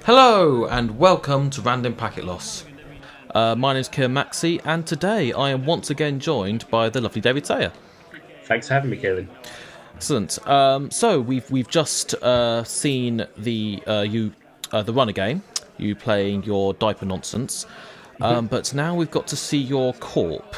Hello and welcome to Random Packet Loss. My name is Kieran Maxey, and today I am once again joined by the lovely David Saiya. Thanks for having me, Kieran. Excellent. So we've just seen the runner game, you playing your diaper nonsense, but now we've got to see your corp.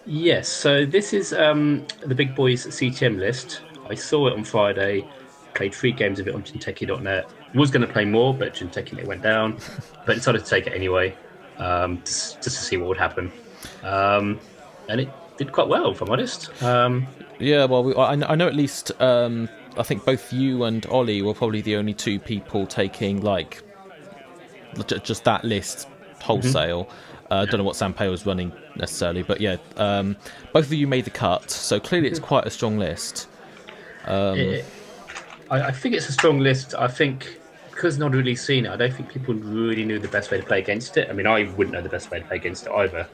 Yes, so this is the big boys CTM list. I saw it on Friday, played 3 games of it on Jinteki.net. Was going to play more, but Jinteki.net went down, but decided to take it anyway, just to see what would happen. And it did quite well, if I'm honest. Yeah, well, I know at least, I think both you and Ollie were probably the only two people taking, like, just that list wholesale. I don't know what Sampei was running necessarily, but yeah, both of you made the cut, so clearly it's quite a strong list. I think it's a strong list. I think because not really seen it, I don't think people really knew the best way to play against it. I mean, I wouldn't know the best way to play against it either.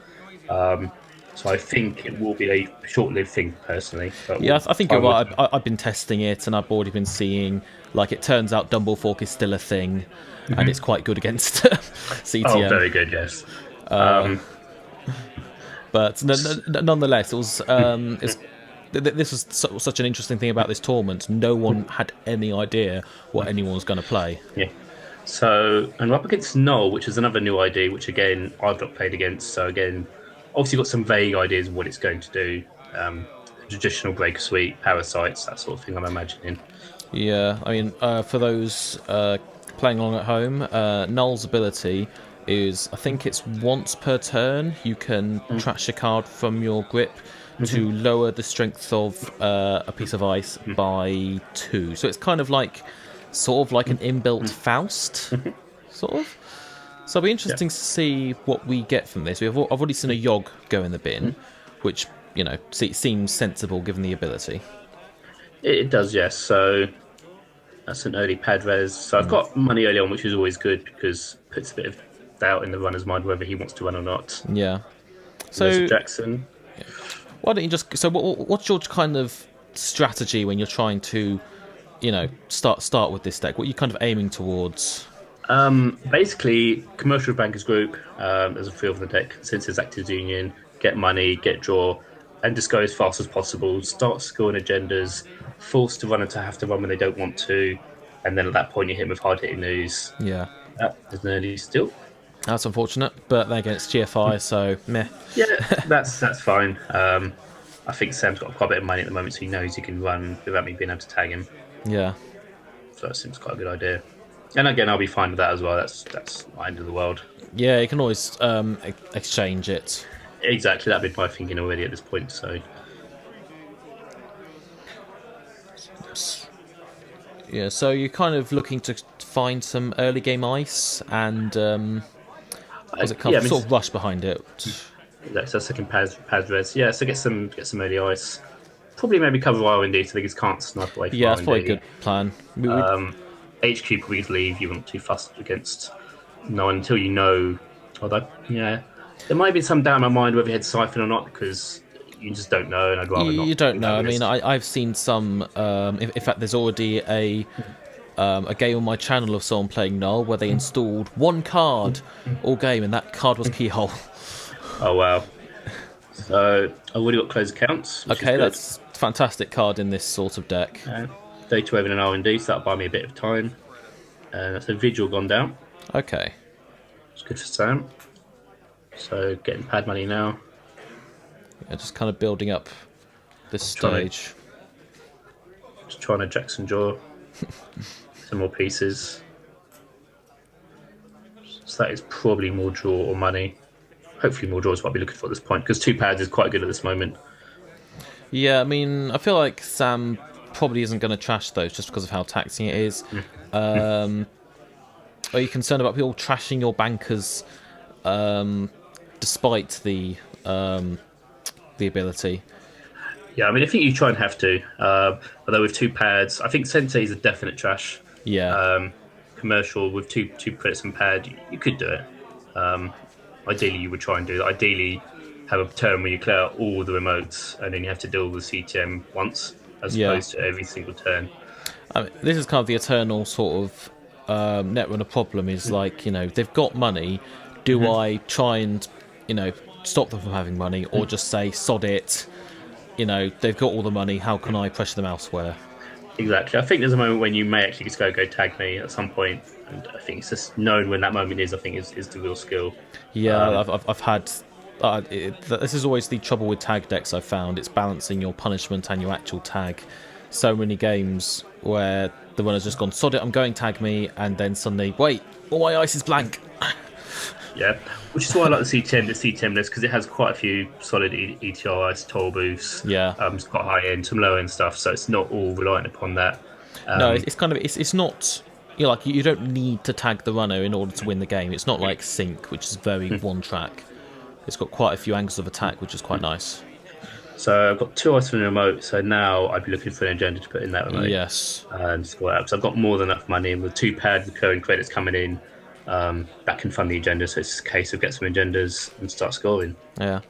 So I think it will be a short-lived thing, personally. But Yeah, I think you're right. I've been testing it, and I've already been seeing, like, it turns out Dumble Fork is still a thing, and it's quite good against CTM. Oh, very good, yes. But nonetheless, it was this was such an interesting thing about this tournament. No one had any idea what anyone was going to play. Yeah. So, and we're up against Null, which is another new ID, which again I've not played against. So again, obviously got some vague ideas of what it's going to do. Traditional breaker suite, parasites, that sort of thing. I'm imagining. Yeah, I mean, for those playing along at home, Null's ability is, I think it's once per turn you can trash a card from your grip to lower the strength of a piece of ice by 2. So it's kind of like, sort of like an inbuilt Faust, sort of. So it'll be interesting to see what we get from this. I've already seen a Yogg go in the bin, which, you know, seems sensible given the ability. It does, yes. So that's an early pad res. So I've got money early on, which is always good because it puts a bit of doubt in the runner's mind whether he wants to run or not. Yeah. So So Jackson. why don't you just? So what's your kind of strategy when you're trying to, you know, start with this deck? What are you kind of aiming towards? Basically, commercial bankers group. There's a few of the deck since it's Actors Union. Get money, get draw, and just go as fast as possible. Start scoring agendas, force the runner to have to run when they don't want to, and then at that point you hit them with hard hitting news. Yeah, There's no news still. that's unfortunate, but they're against GFI, so meh. Yeah, that's fine. I think Sam's got quite a bit of money at the moment, so he knows he can run without me being able to tag him. Yeah, So that seems quite a good idea. And again, I'll be fine with that as well. That's not the end of the world. yeah, you can always exchange it. Exactly, that'd be my thinking already at this point. So Yeah, so you're kind of looking to find some early game ice, and was it kind of sort of rush behind it? that's our second pad res. Yeah, so get some early ice. Probably maybe cover R&D so niggas can't snipe away from Yeah, that's probably a R&D. good plan. HQ probably leave. You want too fussed against no one until you know. Although, yeah, there might be some doubt in my mind whether he had Siphon or not because you just don't know, and I'd rather not. You don't know. I mean, I've seen some. In fact, there's already a game on my channel of someone playing Null where they installed one card all game, and that card was Keyhole. Oh wow! So I've already got closed accounts. Okay, that's a fantastic card in this sort of deck. Data Wave and R&D, so that'll buy me a bit of time. That's a Vigil gone down. Okay. It's good for Sam. So getting pad money now. Yeah, just kind of building up this Trying to- stage. Just trying to Jackson draw some more pieces. So that is probably more draw or money. Hopefully more draw is what I'll be looking for at this point because 2 pads is quite good at this moment. Yeah, I mean, I feel like Sam probably isn't going to trash those just because of how taxing it is. Are you concerned about people trashing your bankers despite the ability? Yeah, I mean, I think you try and have to. Although with 2 pads, I think Sensei is a definite trash. Yeah. Commercial with two crits and pad, you could do it. Ideally, you would try and do that. Ideally, have a turn where you clear out all the remotes and then you have to deal with CTM once, as opposed to every single turn. I mean, this is kind of the eternal sort of Netrunner problem is like, they've got money. Do I try and, stop them from having money, or just say, sod it, they've got all the money, how can I pressure them elsewhere? Exactly. I think there's a moment when you may actually just go tag me at some point, and I think it's just knowing when that moment is. I think is the real skill. Yeah, I've had. This is always the trouble with tag decks. I've found it's balancing your punishment and your actual tag. So many games where the runner's just gone, sod it, I'm going tag me, and then suddenly, wait, all my ice is blank. Yeah, which is why I like the CTM list, because it has quite a few solid ETR ice toll booths. Yeah, it's got high end, some low end stuff, so it's not all reliant upon that. No, it's kind of it's not. You don't need to tag the runner in order to win the game. It's not like Sync, which is very one track. It's got quite a few angles of attack, which is quite nice. So I've got 2 ice for the remote, so now I'd be looking for an agenda to put in that remote. Yes. And score out. So I've got more than enough money, and with 2 paired recurring credits coming in, that can fund the agenda. So it's a case of get some agendas and start scoring. Yeah.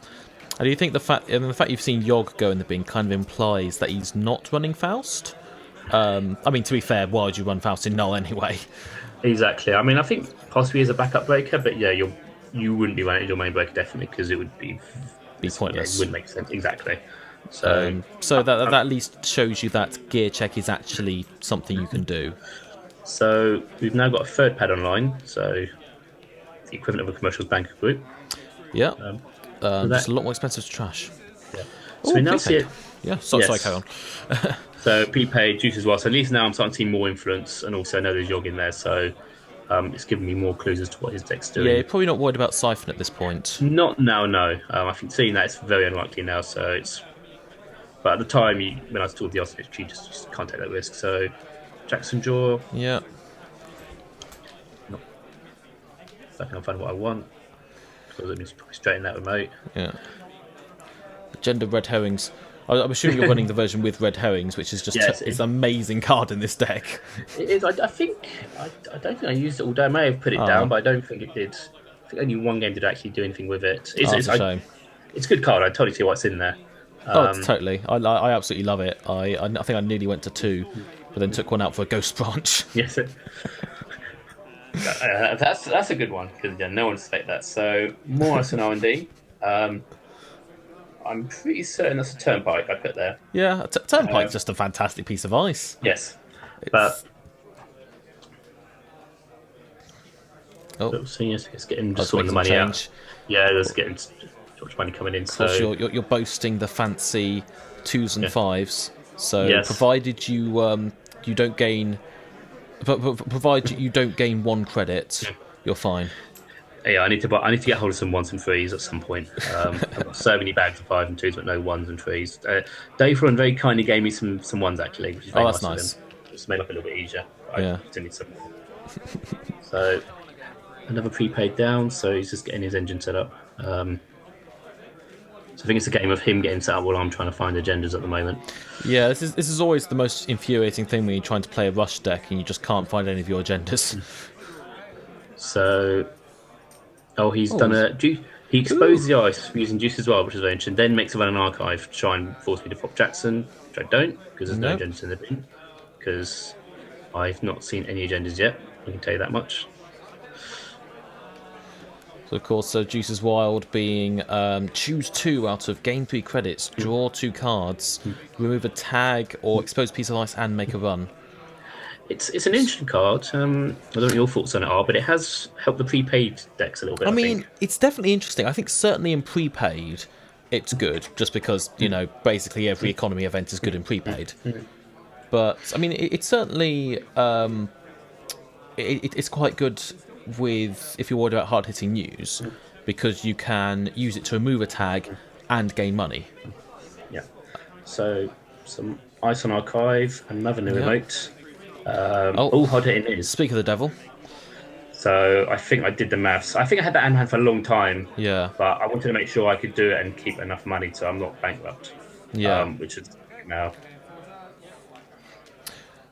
And do you think the fact you've seen Yogg go in the bin kind of implies that he's not running Faust? I mean, to be fair, why would you run Faust in Null anyway? Exactly. I mean, I think possibly as a backup breaker, but yeah, you wouldn't be running your main breaker definitely, because it would be pointless. Yeah, it wouldn't make sense. Exactly. So that at least shows you that gear check is actually something you can do. So we've now got a 3rd pad online, so the equivalent of a commercials banker group. Yeah. Just a lot more expensive to trash. Yeah. So we now see it. Yeah. Sorry, carry on. So prepaid juice as well. So at least now I'm starting to see more influence, and also I know there's Yogg in there, so it's giving me more clues as to what his deck's doing. Yeah, you're probably not worried about Siphon at this point. Not now, no. I think seeing that, it's very unlikely now. So it's. But at the time, when I was told the odds, you just can't take that risk. So Jackson Jaw. Yeah. If I can find what I want, because it means straighten that remote. Yeah. Agenda Red Herrings. I'm assuming you're running the version with Red Herrings, which is just it's an amazing card in this deck. It is. I think. I don't think I used it all day. I may have put it down, but I don't think it did. I think only one game did actually do anything with it. It's a shame. It's a good card. I totally see what's in there. Totally. I absolutely love it. I think I nearly went to 2, but then took one out for a Ghost Branch. Yes. That's a good one, because no one expect that. So more ice on R&D. I'm pretty certain that's a Turnpike I put there. Yeah, Turnpike's just a fantastic piece of ice. Yes, but so yes, it's getting just sorting the money out. Yeah, there's getting too much money coming in. So you're boasting the fancy 2s and 5s. So provided you you don't gain, provided you don't gain 1 credit, you're fine. Yeah, I need to get hold of some 1s and 3s at some point. I've got so many bags of 5 and 2s, but no 1s and 3s. Dave Ron very kindly gave me some 1s actually, which is very nice. It's made life a little bit easier. I still need some more. So another prepaid down, so he's just getting his engine set up. So I think it's a game of him getting set up while I'm trying to find agendas at the moment. Yeah, this is always the most infuriating thing when you're trying to play a rush deck and you just can't find any of your agendas. So, he's done a... He exposed the ice using juice as well, which is very interesting. Then makes a run an archive to try and force me to pop Jackson, which I don't, because there's no agendas in the bin. Because I've not seen any agendas yet, I can tell you that much. So of course, Juice is Wild being choose 2 out of gain 3 credits, draw 2 cards, remove a tag or expose a piece of ice and make a run. It's an interesting card. I don't know what your thoughts on it are, but it has helped the prepaid decks a little bit. I mean, it's definitely interesting. I think certainly in prepaid, it's good, just because, basically every economy event is good in prepaid. But, I mean, it's certainly... it's quite good with if you're worried about hard-hitting news, because you can use it to remove a tag and gain money. Yeah. So, some Ice on Archive, another new remote. All hard-hitting news. Speak of the devil. So I think I did the maths. I think I had that in hand for a long time. Yeah. But I wanted to make sure I could do it and keep enough money so I'm not bankrupt. Yeah. Which is now.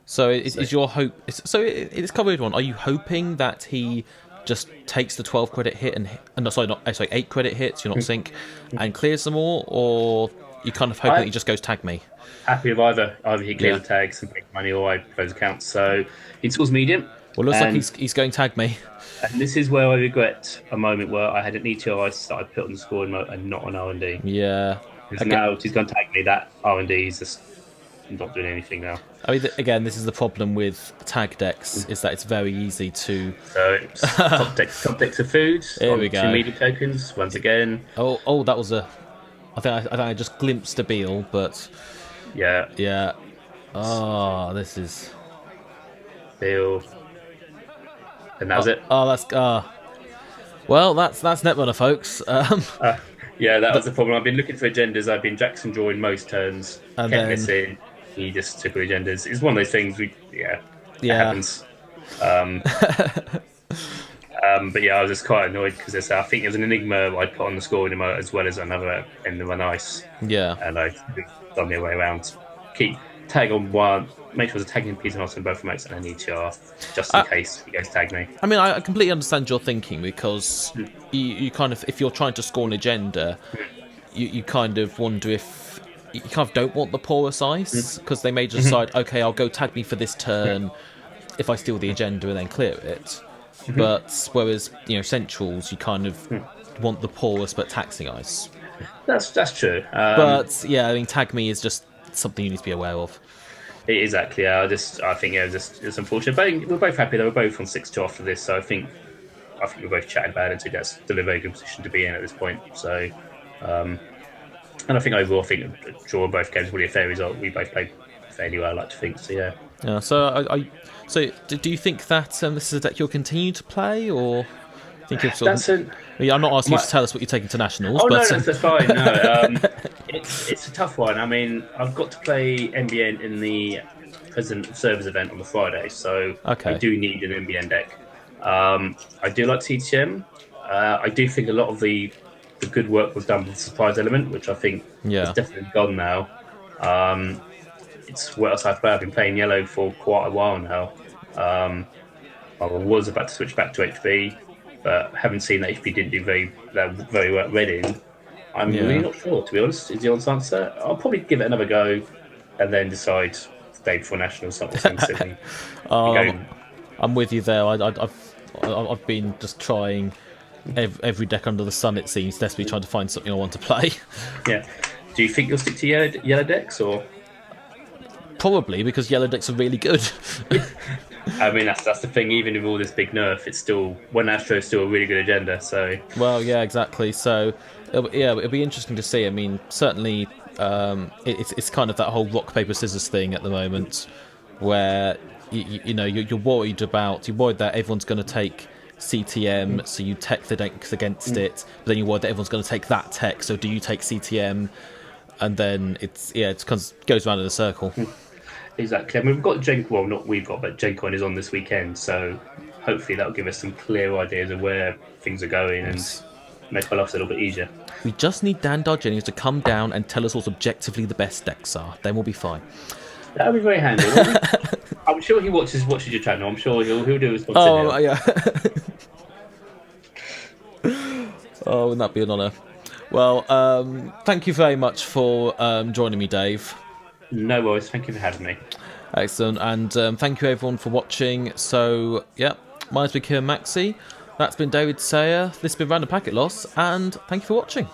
So is your hope... So it's kind of a weird one. Are you hoping that he just takes the 12 credit hit and 8 credit hits, you're not sync, and clears them all, or you kind of hoping that he just goes tag me? Happy with either he clears the tags and makes money, or I close accounts. So he scores medium. Well, looks like And he's going to tag me. and this is where I regret a moment where I had an ETO ice that I put on the scoring mode and not on R&D. Yeah. Because Okay. now he's going to tag me. That R&D is just not doing anything now. I mean, again, this is the problem with tag decks, is that it's very easy to... So it's top decks of food. Here on we 2 go. media tokens once again. Oh, that was a... I think I just glimpsed a Beal, but Yeah, yeah. Oh, this is... Bill, and that was it. Oh, that's... well, that's Netrunner, folks. Yeah, that was the problem. I've been looking for agendas. I've been Jackson drawing most turns, And kept then- missing. He just took all the agendas. It's one of those things. It happens. But yeah, I was just quite annoyed because I think it was an enigma I put on the scoring emote as well as another in the run ice. Yeah. And I done the way around. Keep tag on one. Make sure there's a tagging piece on both remotes and an ETR, just in case he goes to tag me. I mean, I completely understand your thinking, because you kind of, if you're trying to score an agenda, you kind of wonder if you kind of don't want the porous ice, because they may just decide, okay, I'll go tag me for this turn if I steal the agenda and then clear it. But whereas, centrals, you kind of want the porous but taxing ice. That's true. But yeah, I mean, tag me is just something you need to be aware of. Exactly. I think it's unfortunate. But we're both happy that we're both on 6-2 after this. So I think we're both chatting about it. So that's still a very good position to be in at this point. So, and I think overall, a draw of both games is really a fair result. We both played fairly well, I like to think. So yeah. Yeah. So do you think that this is a deck you'll continue to play, or think you'll sort of... I'm not asking you to tell us what you're taking to nationals. Oh, but... no, that's fine. No, it's a tough one. I mean, I've got to play NBN in the President of Servers event on the Friday, so Okay. I do need an NBN deck. I do like CTM. I do think a lot of the good work was done with the surprise element, which I think is definitely gone now. It's what else I play. I've been playing yellow for quite a while now. I was about to switch back to HB, but haven't seen that HB didn't do very well at Reading. I'm really not sure, to be honest, is the honest answer. I'll probably give it another go and then decide the day before Nationals something silly. I'm with you there. I've been just trying every deck under the sun, it seems, desperately trying to find something I want to play. Yeah. Do you think you'll stick to yellow decks, or...? Probably, because yellow decks are really good. I mean, that's the thing. Even with all this big nerf, it's still One Astro is still a really good agenda. So well, yeah, exactly. So it'll be interesting to see. I mean, certainly, it's kind of that whole rock paper scissors thing at the moment, where you're worried that everyone's going to take CTM, so you tech the decks against it. But then you're worried that everyone's going to take that tech. So do you take CTM? And then it goes around in a circle. Exactly. I mean, we've got but GenCon is on this weekend, so hopefully that'll give us some clear ideas of where things are going and make our lives a little bit easier. We just need Dan Dargenius to come down and tell us what objectively the best decks are. Then we'll be fine. That'll be very handy. I'm sure he watches your channel. I'm sure he'll do his sponsor. Oh, yeah. Oh, wouldn't that be an honour? Well, thank you very much for joining me, Dave. No worries. Thank you for having me. Excellent. And thank you, everyone, for watching. So, yeah, my name's been Kieran Maxey. That's been David Saiya. This has been Random Packet Loss. And thank you for watching.